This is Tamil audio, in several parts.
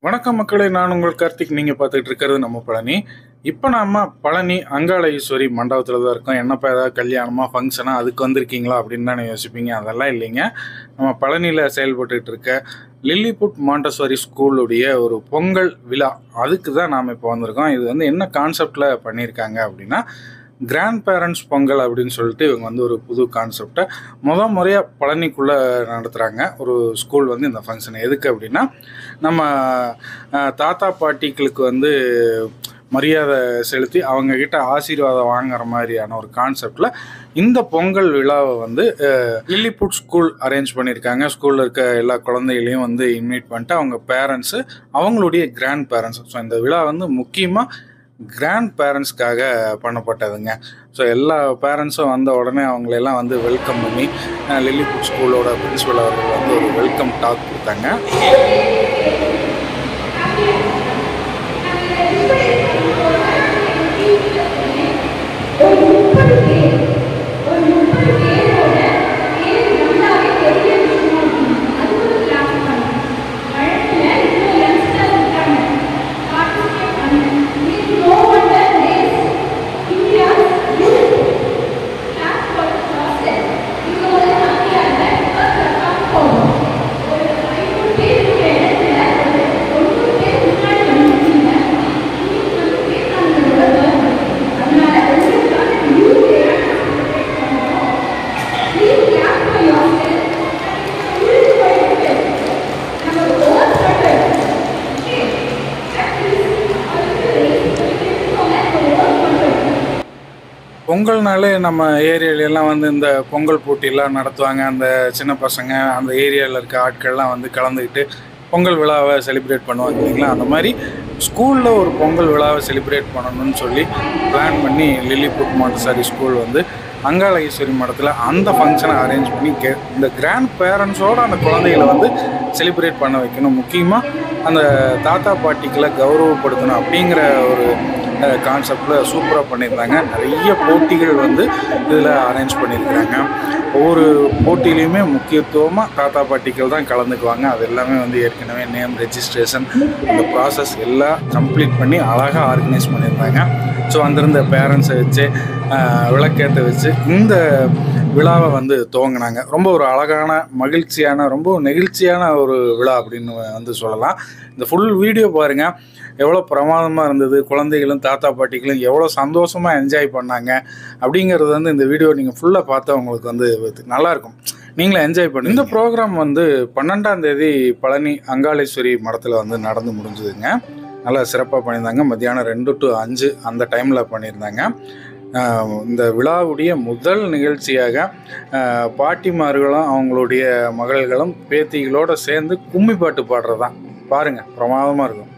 வணக்கம் மக்களே, நான் உங்கள் கார்த்திக். நீங்கள் பார்த்துட்டு இருக்கிறது நம்ம பழனி. இப்போ நாம பழனி அங்காள ஈஸ்வரி மண்டபத்தில் தான் இருக்கோம். என்னப்பா ஏதாவது கல்யாணமா ஃபங்க்ஷனா அதுக்கு வந்திருக்கீங்களா அப்படின்னு தானே யோசிப்பீங்க. அதெல்லாம் இல்லைங்க. நம்ம பழனியில் செயல்பட்டு இருக்க லில்லிபுட் மாண்டசரி ஸ்கூலுடைய ஒரு பொங்கல் விழா, அதுக்கு தான் நாம் இப்போ வந்திருக்கோம். இது வந்து என்ன கான்செப்டில் பண்ணியிருக்காங்க அப்படின்னா, கிராண்ட் பேரண்ட்ஸ் பொங்கல் அப்படின்னு சொல்லிட்டு இவங்க வந்து ஒரு புது கான்செப்டை முறையாக பழனிக்குள்ளே நடத்துகிறாங்க. ஒரு ஸ்கூல் வந்து இந்த ஃபங்க்ஷன் எதுக்கு அப்படின்னா, நம்ம தாத்தா பாட்டிகளுக்கு வந்து மரியாதை செலுத்தி அவங்கக்கிட்ட ஆசீர்வாதம் வாங்குற மாதிரியான ஒரு கான்செப்டில் இந்த பொங்கல் விழாவை வந்து லில்லிபுட் ஸ்கூல் அரேஞ்ச் பண்ணியிருக்காங்க. ஸ்கூலில் இருக்க எல்லா குழந்தைகளையும் வந்து இன்வைட் பண்ணிட்டு அவங்க பேரண்ட்ஸு, அவங்களுடைய கிராண்ட் பேரண்ட்ஸ். ஸோ இந்த விழா வந்து முக்கியமாக கிராண்ட் பேரண்ட்ஸ்க்காக பண்ணப்பட்டதுங்க. ஸோ எல்லா பேரண்ட்ஸும் வந்த உடனே அவங்களெல்லாம் வந்து வெல்கம் பண்ணி லில்லிபுட் ஸ்கூலோட பிரின்சிபல் அவர்கள் வந்து ஒரு வெல்கம் டாக் கொடுத்தாங்க. பொங்கல்னாலே நம்ம ஏரியாலெல்லாம் வந்து இந்த பொங்கல் போட்டியெல்லாம் நடத்துவாங்க. அந்த சின்ன பசங்க அந்த ஏரியாவில் இருக்க ஆட்கள்லாம் வந்து கலந்துக்கிட்டு பொங்கல் விழாவை செலிப்ரேட் பண்ணுவாங்க இல்லைங்களா. அந்த மாதிரி ஸ்கூலில் ஒரு பொங்கல் விழாவை செலிப்ரேட் பண்ணணும்னு சொல்லி பிளான் பண்ணி லில்லிபுட் மாண்டசரி ஸ்கூல் வந்து அங்காள ஈஸ்வரி மடத்தில் அந்த ஃபங்க்ஷனை அரேஞ்ச் பண்ணி இந்த கிராண்ட் பேரண்ட்ஸோடு அந்த குழந்தைகளை வந்து செலிப்ரேட் பண்ண வைக்கணும். முக்கியமாக அந்த தாத்தா பாட்டிகளை கௌரவப்படுத்தணும் அப்படிங்கிற ஒரு கான்செப்டில் சூப்பராக பண்ணியிருந்தாங்க. நிறைய போட்டிகள் வந்து இதில் அரேஞ்ச் பண்ணியிருக்கிறாங்க. ஒவ்வொரு போட்டியிலையுமே முக்கியத்துவமாக தாத்தா பாட்டிகள் தான் கலந்துக்குவாங்க. அது எல்லாமே வந்து ஏற்கனவே நேம் ரெஜிஸ்ட்ரேஷன் அந்த ப்ராசஸ் எல்லாம் கம்ப்ளீட் பண்ணி அழகாக ஆர்கனைஸ் பண்ணியிருந்தாங்க. ஸோ அங்கிருந்த பேரண்ட்ஸை வச்சு விளக்கேற்ற வச்சு இந்த விழாவை வந்து துவங்கினாங்க. ரொம்ப ஒரு அழகான மகிழ்ச்சியான ரொம்ப நெகிழ்ச்சியான ஒரு விழா அப்படின்னு வந்து சொல்லலாம். இந்த ஃபுல் வீடியோ பாருங்கள், எவ்வளோ பிரமாதமாக இருந்தது. குழந்தைகளும் தாத்தா பாட்டிகளும் எவ்வளோ சந்தோஷமாக என்ஜாய் பண்ணாங்க அப்படிங்கிறது வந்து இந்த வீடியோ நீங்கள் ஃபுல்லாக பார்த்தா உங்களுக்கு வந்து நல்லாயிருக்கும். நீங்களே என்ஜாய் பண்ணுங்க. இந்த ப்ரோக்ராம் வந்து 12ஆம் தேதி பழனி அங்காளேஸ்வரி மடத்தில் வந்து நடந்து முடிஞ்சுதுங்க. நல்லா சிறப்பாக பண்ணியிருந்தாங்க. மத்தியானம் 2 to 5 அந்த டைமில் பண்ணியிருந்தாங்க. இந்த விழாவுடைய முதல் நிகழ்ச்சியாக பாட்டிமார்களும் அவங்களுடைய மகள்களும் பேத்திகளோடு சேர்ந்து கும்மி பாட்டு பாடுறது தான். பாருங்கள், பிரமாதமாக இருக்கும்.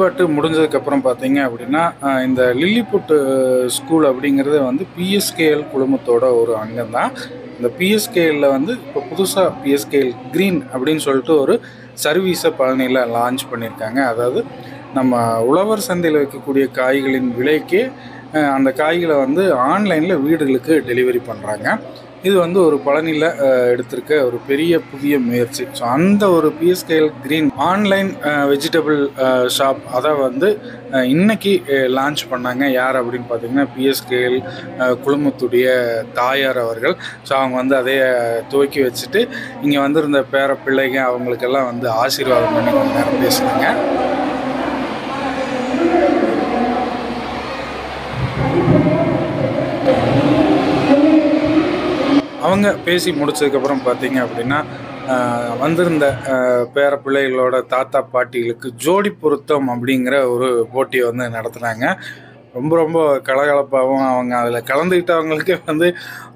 வழிபாட்டு முடிஞ்சதுக்கப்புறம் பார்த்தீங்க அப்படின்னா இந்த லில்லிபுட் ஸ்கூல் அப்படிங்கிறது வந்து பிஎஸ்கேஎல் குழுமத்தோட ஒரு அங்கம் தான். இந்த பிஎஸ்கேஎல்ல வந்து இப்போ புதுசாக பிஎஸ்கேஎல் க்ரீன் அப்படின்னு சொல்லிட்டு ஒரு சர்வீஸை பழனியில் லான்ச் பண்ணியிருக்காங்க. அதாவது நம்ம உழவர் சந்தையில் வைக்கக்கூடிய காய்களின் விலைக்கு அந்த காய்களை வந்து ஆன்லைனில் வீடுகளுக்கு டெலிவரி பண்ணுறாங்க. இது வந்து ஒரு பழனியில் எடுத்திருக்க ஒரு பெரிய புதிய முயற்சி. ஸோ அந்த ஒரு பிஎஸ்கேஎல் க்ரீன் ஆன்லைன் வெஜிடபிள் ஷாப் அதை வந்து இன்னைக்கு லான்ச் பண்ணாங்க. யார் அப்படின்னு பார்த்தீங்கன்னா பிஎஸ்கேஎல் குழுமத்துடைய தாயார் அவர்கள். ஸோ அவங்க வந்து அதைய துவக்கி வச்சுட்டு இங்கே வந்திருந்த பேர பிள்ளைங்க அவங்களுக்கெல்லாம் வந்து ஆசீர்வாதம் பண்ணி கொஞ்ச நேரம் பேசுனாங்க. அவங்க பேசி முடிச்சதுக்கப்புறம் பார்த்தீங்க அப்படின்னா வந்திருந்த பேர பிள்ளைகளோட தாத்தா பாட்டிகளுக்கு ஜோடி பொருத்தம் அப்படிங்கிற ஒரு போட்டியை வந்து நடத்துனாங்க. ரொம்ப ரொம்ப கலகலப்பாகவும் அவங்க அதில் கலந்துக்கிட்டவங்களுக்கே வந்து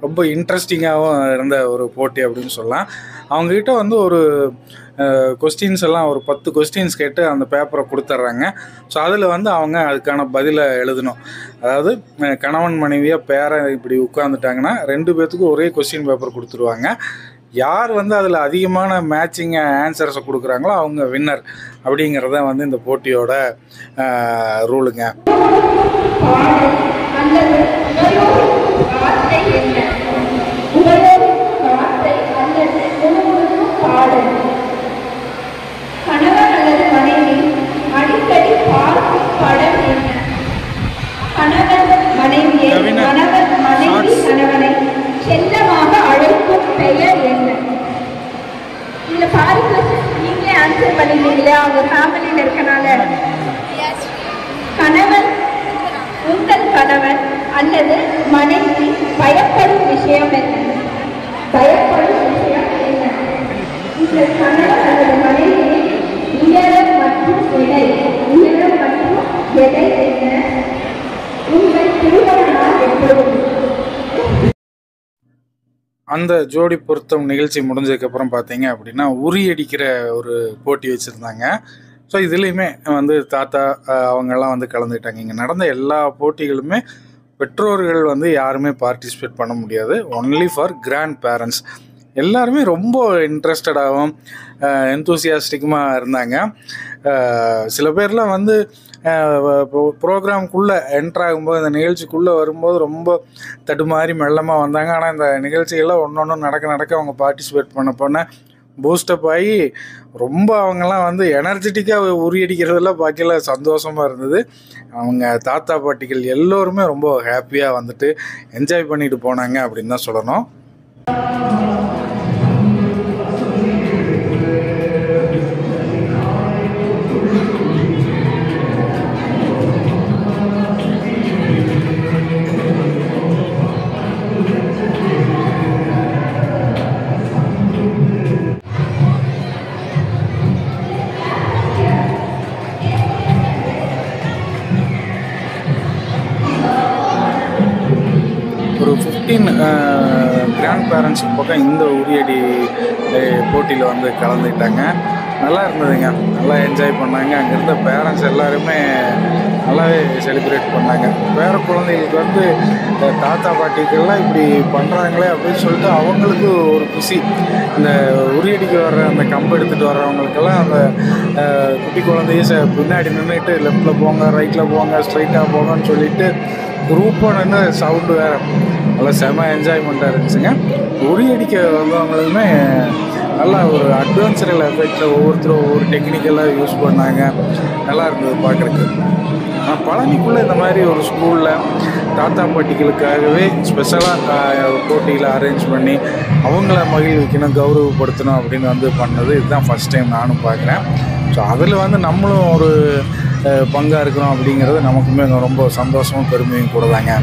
ரொம்ப இன்ட்ரெஸ்டிங்காகவும் இருந்த ஒரு போட்டி அப்படின்னு சொல்லலாம். அவங்கக்கிட்ட வந்து ஒரு கொஸ்டின்ஸ் எல்லாம் ஒரு 10 கொஸ்டின்ஸ் கேட்டு அந்த பேப்பரை கொடுத்துட்றாங்க. ஸோ அதில் வந்து அவங்க அதுக்கான பதிலை எழுதணும். அதாவது கணவன் மனைவியாக பேரை இப்படி உட்காந்துட்டாங்கன்னா 2 பேர்த்துக்கும் ஒரே கொஸ்டின் பேப்பர் கொடுத்துருவாங்க. யார் வந்து அதில் அதிகமான மேட்சிங் ஆன்சர்ஸை கொடுக்குறாங்களோ அவங்க வின்னர் அப்படிங்கிறத வந்து இந்த போட்டியோட ரூலுங்க. அவங்க ஃபேமிலியில் இருக்கனால கணவன் உங்கள் கணவன் அல்லது மனைவி பயப்படும் விஷயம் என்ன? பயப்படும் விஷயம் என்ன? இந்த கணவன் அல்லது மனைவி உயரம் மற்றும் எடை என்ன? உங்கள் திருமண நாள் எப்பொழுது? அந்த ஜோடி பொருத்தம் நிகழ்ச்சி முடிஞ்சதுக்கப்புறம் பார்த்தீங்க அப்படின்னா உரியடிக்கிற ஒரு போட்டி வச்சுருந்தாங்க. ஸோ இதுலேயுமே வந்து தாத்தா அவங்கெல்லாம் வந்து கலந்துக்கிட்டாங்க. இங்கே நடந்த எல்லா போட்டிகளுமே பெற்றோர்கள் வந்து யாருமே பார்ட்டிசிபேட் பண்ண முடியாது. Only for grandparents. எல்லாருமே ரொம்ப இன்ட்ரெஸ்டடாகவும் எந்தூசியாஸ்டிக்குமாக இருந்தாங்க. சில பேர்லாம் வந்து ப்ரோக்ராம்குள்ளே என்ட்ராகும்போது இந்த நிகழ்ச்சிக்குள்ளே வரும்போது ரொம்ப தடுமாறி மெல்லமாக வந்தாங்க. ஆனால் இந்த நிகழ்ச்சிகள்லாம் ஒன்று நடக்க அவங்க பார்ட்டிசிபேட் பண்ண பூஸ்டப் ஆகி ரொம்ப அவங்கெல்லாம் வந்து எனர்ஜெட்டிக்காக உரியடிக்கிறதெல்லாம் பார்க்கல சந்தோஷமாக இருந்தது. அவங்க தாத்தா பாட்டிகள் எல்லோருமே ரொம்ப ஹாப்பியாக வந்துட்டு என்ஜாய் பண்ணிட்டு போனாங்க அப்படின்னு தான் சொல்லணும். ஒரு 15 கிராண்ட் பேரண்ட்ஸ் பக்கம் இந்த உரியடி போட்டியில் வந்து கலந்துக்கிட்டாங்க. நல்லா இருந்ததுங்க. நல்லா என்ஜாய் பண்ணாங்க. அங்கே இருந்த பேரண்ட்ஸ் எல்லாருமே நல்லாவே செலிப்ரேட் பண்ணாங்க. பேர குழந்தைகளுக்கு வந்து தாத்தா பாட்டிக்கெல்லாம் இப்படி பண்ணுறாங்களே அப்படின்னு சொல்லிட்டு அவங்களுக்கு ஒரு குஷி. இந்த உரியடிக்கு வர்ற அந்த கம்பு எடுத்துகிட்டு வர்றவங்களுக்கெல்லாம் அந்த குட்டி குழந்தைய பின்னாடி நின்றுட்டு லெஃப்டில் போங்க, ரைட்டில் போங்க, ஸ்ட்ரைட்டாக போங்கன்னு சொல்லிட்டு குரூப்பாக நின்று சவுண்டு வேறு நல்லா செம என்ஜாய்மெண்ட்டாக இருந்துச்சுங்க. உரியடிக்க வந்தவங்களுமே நல்லா ஒரு அட்வென்ச்சரல் எஃபெக்டில் ஒவ்வொருத்தரும் ஒவ்வொரு டெக்னிக்கெல்லாம் யூஸ் பண்ணாங்க. நல்லா இருந்தது பார்க்குறதுக்கு. பழனிக்குள்ளே இந்த மாதிரி ஒரு ஸ்கூலில் தாத்தா பாட்டிகளுக்காகவே ஸ்பெஷலாக போட்டியில் அரேஞ்ச் பண்ணி அவங்கள மகிழ்விக்கணும், கௌரவப்படுத்தணும் அப்படின்னு வந்து பண்ணது இதுதான் ஃபஸ்ட் டைம் நானும் பார்க்குறேன். ஸோ அதில் வந்து நம்மளும் ஒரு பங்காக இருக்கிறோம் அப்படிங்கிறது நமக்குமே ரொம்ப சந்தோஷமும் பெருமையும் கூட தாங்க.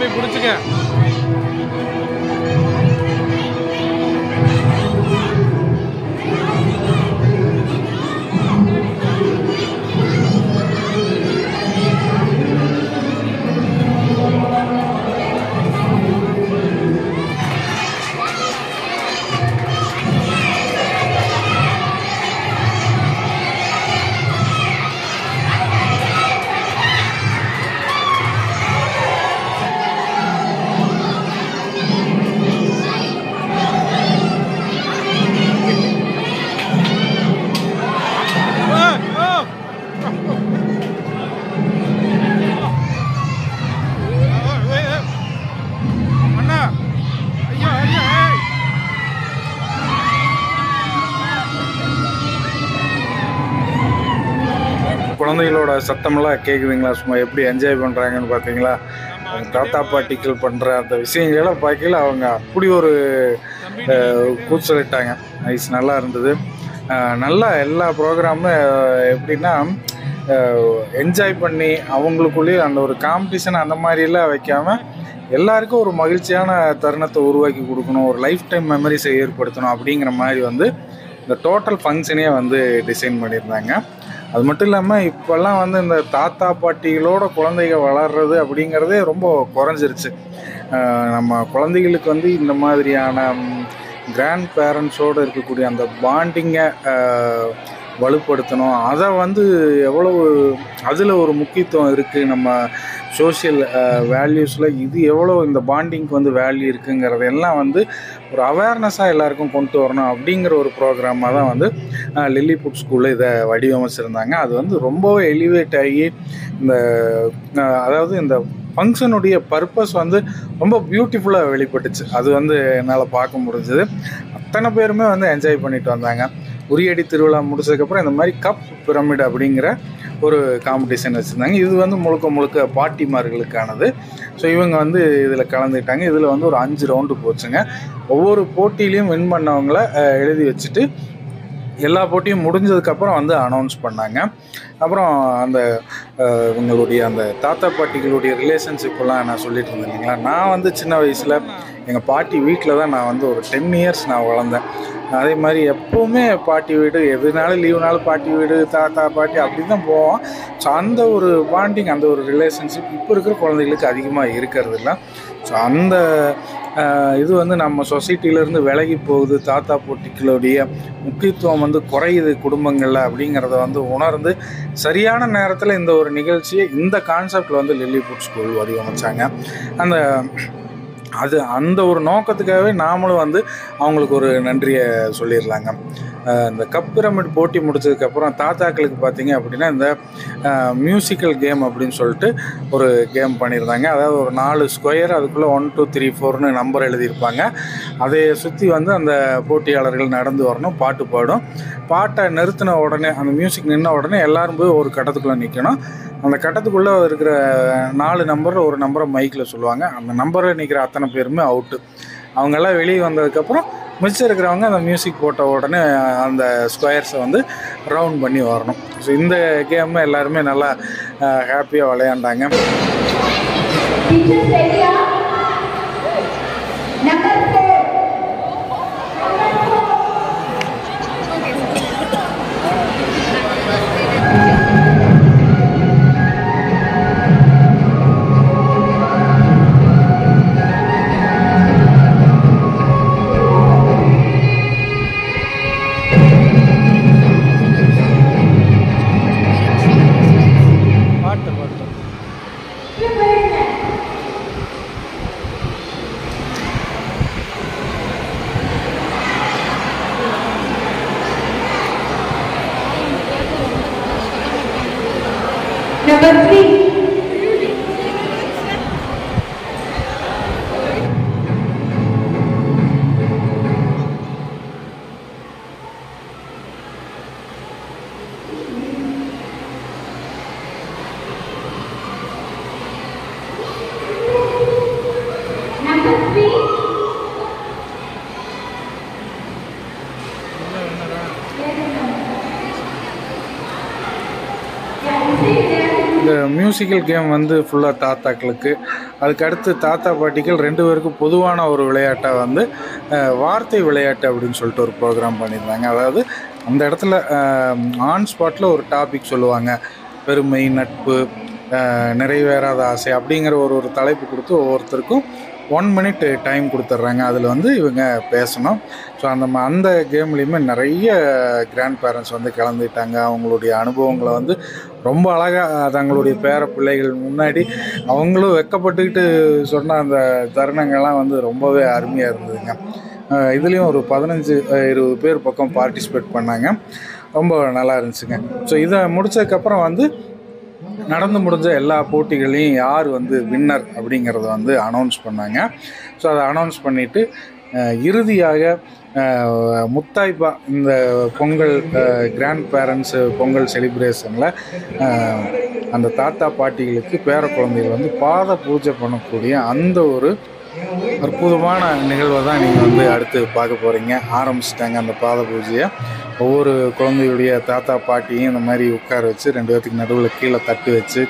தம்பி பிடிச்சிக்க. குழந்தைகளோட சத்தமெல்லாம் கேட்குதுங்களா? சும்மா எப்படி என்ஜாய் பண்ணுறாங்கன்னு பார்த்தீங்களா? தாத்தா பாட்டிகள் பண்ணுற அந்த விஷயங்களை பார்க்கல அவங்க அப்படி ஒரு கூச்சலிட்டாங்க. நைஸ், நல்லா இருந்தது. நல்லா எல்லா ப்ரோக்ராமும் எப்படின்னா என்ஜாய் பண்ணி அவங்களுக்குள்ளேயே அந்த ஒரு காம்படிஷன் அந்த மாதிரிலாம் வைக்காமல் எல்லாருக்கும் ஒரு மகிழ்ச்சியான தருணத்தை உருவாக்கி கொடுக்கணும், ஒரு லைஃப் டைம் மெமரிஸை ஏற்படுத்தணும் அப்படிங்கிற மாதிரி வந்து இந்த டோட்டல் ஃபங்க்ஷனே வந்து டிசைன் பண்ணியிருந்தாங்க. அது மட்டும் இல்லாமல் இப்போல்லாம் வந்து இந்த தாத்தா பாட்டிகளோட குழந்தைங்க வளர்றது அப்படிங்கிறதே ரொம்ப குறைஞ்சிருச்சு. நம்ம குழந்தைகளுக்கு வந்து இந்த மாதிரியான கிராண்ட் பேரண்ட்ஸோடு இருக்கக்கூடிய அந்த பாண்டிங்கை வலுப்படுத்தணும். அதை வந்து எவ்வளவு அதில் ஒரு முக்கியத்துவம் இருக்குது, நம்ம சோஷியல் வேல்யூஸில் இது எவ்வளோ இந்த பாண்டிங்க்கு வந்து வேல்யூ இருக்குங்கிறதெல்லாம் வந்து ஒரு அவேர்னஸாக எல்லாருக்கும் கொண்டு வரணும் அப்படிங்கிற ஒரு ப்ரோக்ராமாக தான் வந்து லில்லிபுட் ஸ்கூலில் இதை வடிவமைச்சிருந்தாங்க. அது வந்து ரொம்பவே எலிவேட் ஆகி இந்த அதாவது இந்த ஃபங்க்ஷனுடைய பர்பஸ் வந்து ரொம்ப பியூட்டிஃபுல்லாக வெளிப்பட்டுச்சு. அது வந்து என்னால் பார்க்க முடிஞ்சது. அத்தனை பேருமே வந்து என்ஜாய் பண்ணிட்டு வந்தாங்க. உரியடி திருவிழா முடிச்சதுக்கப்புறம் இந்த மாதிரி கப் பிரமிட் அப்படிங்கிற ஒரு காம்படிஷன் வச்சுருந்தாங்க. இது வந்து முழுக்க முழுக்க பாட்டிமார்களுக்கானது. ஸோ இவங்க வந்து இதில் கலந்துக்கிட்டாங்க. இதில் வந்து ஒரு 5 ரவுண்டு போச்சுங்க. ஒவ்வொரு போட்டியிலையும் வின் பண்ணவங்கள எழுதி வச்சுட்டு எல்லா போட்டியும் முடிஞ்சதுக்கப்புறம் வந்து அனௌன்ஸ் பண்ணாங்க. அப்புறம் அந்த இவங்களுடைய அந்த தாத்தா பாட்டிகளுடைய ரிலேஷன்ஷிப்பெல்லாம் நான் சொல்லிட்டு இருந்தேன் இல்லைங்களா? நான் வந்து சின்ன வயசில் எங்கள் பாட்டி வீட்டில் தான் நான் வந்து ஒரு 10 இயர்ஸ் நான் வளர்ந்தேன். அதே மாதிரி எப்போவுமே பாட்டி வீடு, எதுனாலும் லீவுனாலும் பாட்டி வீடு, தாத்தா பாட்டி அப்படி தான் போவோம். ஸோ அந்த ஒரு பாண்டிங், அந்த ஒரு ரிலேஷன்ஷிப் இப்போ இருக்கிற குழந்தைகளுக்கு அதிகமாக இருக்கிறது இல்லை. ஸோ அந்த இது வந்து நம்ம சொசைட்டியிலேருந்து விலகி போகுது. தாத்தா பாட்டிகளுடைய முக்கியத்துவம் வந்து குறையுது குடும்பங்களில் அப்படிங்கிறத வந்து உணர்ந்து சரியான நேரத்தில் இந்த ஒரு நிகழ்ச்சியை இந்த கான்செப்டில் வந்து லில்லிபுட் ஸ்கூல் வடிவமைச்சாங்க. அந்த ஒரு நோக்கத்துக்காகவே நாமளும் வந்து அவங்களுக்கு ஒரு நன்றியை சொல்லிடலாங்க. இந்த கப் பிரமிட் போட்டி முடிச்சதுக்கப்புறம் தாத்தாக்களுக்கு பார்த்தீங்க அப்படின்னா இந்த மியூசிக்கல் கேம் அப்படின்னு சொல்லிட்டு ஒரு கேம் பண்ணியிருந்தாங்க. அதாவது ஒரு 4 ஸ்கொயர், அதுக்குள்ளே 1 2 3 4ன்னு நம்பர் எழுதியிருப்பாங்க. அதை சுற்றி வந்து அந்த போட்டியாளர்கள் நடந்து வரணும், பாட்டு பாடும். பாட்டை நிறுத்தின உடனே, அந்த மியூசிக் நின்ன உடனே எல்லாரும் போய் ஒரு கட்டத்துக்குள்ளே நிற்கணும். அந்த கட்டத்துக்குள்ளே இருக்கிற 4 நம்பரில் ஒரு நம்பரை மைக்கில் சொல்லுவாங்க. அந்த நம்பரை நிற்கிற அத்தனை பேருமே அவுட்டு. அவங்கெல்லாம் வெளியே வந்ததுக்கப்புறம் மிச்சம் இருக்கிறவங்க அந்த மியூசிக் போட்ட உடனே அந்த ஸ்கொயர்ஸை வந்து ரவுண்ட் பண்ணி வரணும். ஸோ இந்த கேம் எல்லாருமே நல்லா ஹாப்பியாக விளையாண்டாங்க. Number 3. இந்த மியூசிக்கல் கேம் வந்து ஃபுல்லாக தாத்தாக்களுக்கு. அதுக்கடுத்து தாத்தா பாட்டிகள் 2 பேருக்கும் பொதுவான ஒரு விளையாட்டாக வந்து வார்த்தை விளையாட்டு அப்படின்னு சொல்லிட்டு ஒரு ப்ரோக்ராம் பண்ணியிருந்தாங்க. அதாவது அந்த இடத்துல ஆன் ஸ்பாட்டில் ஒரு டாபிக் சொல்லுவாங்க. பெருமை, நட்பு, நிறைவேறாத ஆசை அப்படிங்கிற ஒரு தலைப்பு கொடுத்து ஒவ்வொருத்தருக்கும் 1 மினிட் டைம் கொடுத்துட்றாங்க. அதில் வந்து இவங்க பேசணும். ஸோ அந்த கேம்லேயுமே நிறைய கிராண்ட் பேரண்ட்ஸ் வந்து கலந்துக்கிட்டாங்க. அவங்களுடைய அனுபவங்களை வந்து ரொம்ப அழகாக தங்களுடைய பேர பிள்ளைகள் முன்னாடி அவங்களும் வெக்கப்பட்டுக்கிட்டு சொன்ன அந்த தருணங்கள்லாம் வந்து ரொம்பவே அருமையாக இருந்ததுங்க. இதுலேயும் ஒரு 15-20 பேர் பக்கம் பார்ட்டிசிபேட் பண்ணாங்க. ரொம்ப நல்லா இருந்துச்சுங்க. ஸோ இதை முடித்ததுக்கப்புறம் வந்து நடந்து முடிஞ்ச எல்லா போட்டிகளையும் யார் வந்து வின்னர் அப்படிங்கிறத வந்து அனௌன்ஸ் பண்ணாங்க. ஸோ அதை அனௌன்ஸ் பண்ணிவிட்டு இறுதியாக முத்தாய்ப்பா இந்த பொங்கல் கிராண்ட் பேரண்ட்ஸு பொங்கல் செலிப்ரேஷனில் அந்த தாத்தா பாட்டிகளுக்கு பேர குழந்தைகள் வந்து பாத பூஜை பண்ணக்கூடிய அந்த ஒரு அற்புதமான நிகழ்வை தான் நீங்கள் வந்து அடுத்து பார்க்க போகிறீங்க. ஆரம்பிச்சிட்டாங்க அந்த பாத பூஜையை. ஒவ்வொரு குழந்தையுடைய தாத்தா பாட்டியும் இந்த மாதிரி உட்கார வச்சு 2 பேர்த்துக்கு நடுவில் கீழே தட்டு வச்சு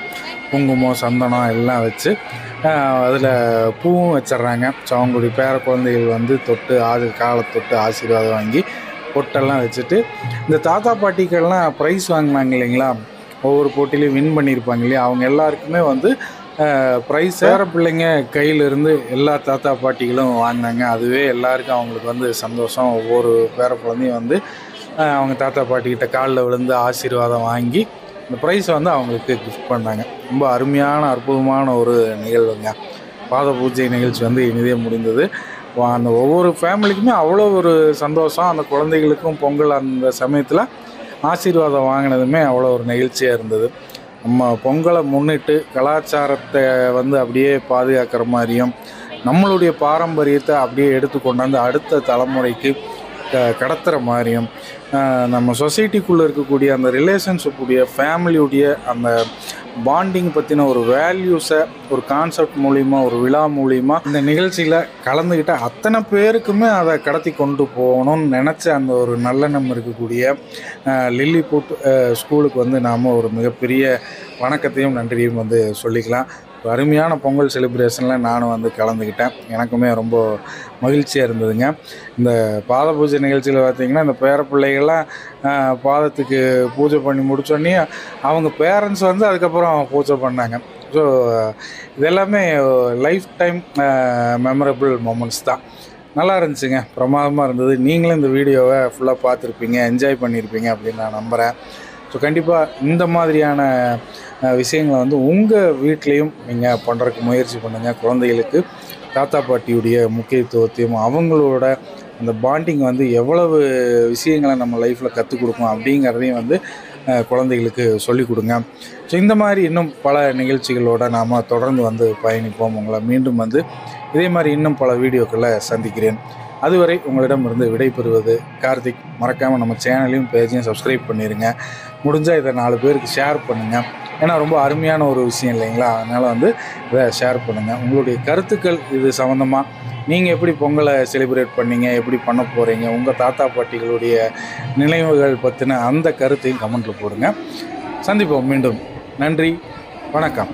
குங்குமம், சந்தனம் எல்லாம் வச்சு அதில் பூவும் வச்சிட்றாங்க. ஸோ அவங்களுடைய பேர குழந்தைகள் வந்து தொட்டு காலை தொட்டு ஆசீர்வாதம் வாங்கி பொட்டெல்லாம் வச்சுட்டு, இந்த தாத்தா பாட்டிக்கெல்லாம் ப்ரைஸ் வாங்கினாங்க இல்லைங்களா, ஒவ்வொரு போட்டிலையும் வின் பண்ணியிருப்பாங்க இல்லையா, அவங்க எல்லாருக்குமே வந்து ப்ரைஸ் பேர பிள்ளைங்க கையிலிருந்து எல்லா தாத்தா பாட்டிகளும் வாங்கினாங்க. அதுவே எல்லாருக்கும் அவங்களுக்கு வந்து சந்தோஷம். ஒவ்வொரு பேர குழந்தையும் வந்து அவங்க தாத்தா பாட்டிக்கிட்ட காலில் விழுந்து ஆசீர்வாதம் வாங்கி இந்த ப்ரைஸை வந்து அவங்களுக்கு கிஃப்ட் பண்ணாங்க. ரொம்ப அருமையான அற்புதமான ஒரு நிகழ்வுங்க. பாத பூஜை நிகழ்ச்சி வந்து இனிதே முடிந்தது. அந்த ஒவ்வொரு ஃபேமிலிக்குமே அவ்வளோ ஒரு சந்தோஷம். அந்த குழந்தைகளுக்கும் பொங்கல் அந்த சமயத்தில் ஆசீர்வாதம் வாங்கினதுமே அவ்வளோ ஒரு நிகழ்ச்சியாக இருந்தது. நம்ம பொங்கலை முன்னிட்டு கலாச்சாரத்தை வந்து அப்படியே பாதுகாக்கிற மாதிரியும் நம்மளுடைய பாரம்பரியத்தை அப்படியே எடுத்து கொண்டாந்து அடுத்த தலைமுறைக்கு கடத்துகிற மாதிரியும் நம்ம சொசைட்டிக்குள்ளே இருக்கக்கூடிய அந்த ரிலேஷன்ஷிப்புடைய ஃபேமிலியுடைய அந்த பாண்டிங் பற்றின ஒரு வேல்யூஸை ஒரு கான்செப்ட் மூலிமா, ஒரு விழா மூலிமா இந்த நிகழ்ச்சியில் கலந்துக்கிட்ட அத்தனை பேருக்குமே அதை கடத்தி கொண்டு போகணும்னு நினச்ச அந்த ஒரு நல்லெண்ணம் இருக்கக்கூடிய லில்லிபுட் ஸ்கூலுக்கு வந்து நாம் ஒரு மிகப்பெரிய வணக்கத்தையும் நன்றியும் வந்து சொல்லிக்கலாம். அருமையான பொங்கல் செலிப்ரேஷனில் நானும் வந்து கலந்துக்கிட்டேன். எனக்குமே ரொம்ப மகிழ்ச்சியாக இருந்ததுங்க. இந்த பாத பூஜை நிகழ்ச்சியில் பார்த்திங்கன்னா இந்த பேர பிள்ளைகள்லாம் பாதத்துக்கு பூஜை பண்ணி முடித்தோடனே அவங்க பேரண்ட்ஸ் வந்து அதுக்கப்புறம் பூஜை பண்ணாங்க. ஸோ இதெல்லாமே லைஃப் டைம் மெமரபிள் மொமெண்ட்ஸ் தான். நல்லா இருந்துச்சுங்க, பிரமாதமாக இருந்தது. நீங்களும் இந்த வீடியோவை ஃபுல்லாக பார்த்துருப்பீங்க, என்ஜாய் பண்ணியிருப்பீங்க அப்படின்னு நான் நம்புகிறேன். ஸோ கண்டிப்பாக இந்த மாதிரியான விஷயங்களை வந்து உங்கள் வீட்லேயும் நீங்கள் பண்ணுறதுக்கு முயற்சி பண்ணுங்கள். குழந்தைகளுக்கு தாத்தா பாட்டியுடைய முக்கியத்துவத்தையும் அவங்களோட அந்த பாண்டிங் வந்து எவ்வளவு விஷயங்களை நம்ம லைஃப்பில் கற்றுக் கொடுக்கும் அப்படிங்கிறதையும் வந்து குழந்தைகளுக்கு சொல்லிக் கொடுங்க. ஸோ இந்த மாதிரி இன்னும் பல நிகழ்ச்சிகளோடு நாம் தொடர்ந்து வந்து பயணிப்போம். உங்களை மீண்டும் வந்து இதே மாதிரி இன்னும் பல வீடியோக்களை சந்திக்கிறேன். அதுவரை உங்களிடமிருந்து விடைபெறுவது கார்த்திக். மறக்காமல் நம்ம சேனலையும் பேஜையும் சப்ஸ்கிரைப் பண்ணிடுங்க. முடிஞ்சால் இதை 4 பேருக்கு ஷேர் பண்ணுங்கள். ஏன்னா ரொம்ப அருமையான ஒரு விஷயம் இல்லைங்களா, அதனால் வந்து இதை ஷேர் பண்ணுங்கள். உங்களுடைய கருத்துக்கள் இது சம்மந்தமாக நீங்கள் எப்படி பொங்கலை செலிப்ரேட் பண்ணீங்க, எப்படி பண்ண போகிறீங்க, உங்கள் தாத்தா பாட்டிகளுடைய நினைவுகள் பற்றின அந்த கருத்தையும் கமெண்ட்டில் போடுங்க. சந்திப்போம் மீண்டும். நன்றி, வணக்கம்.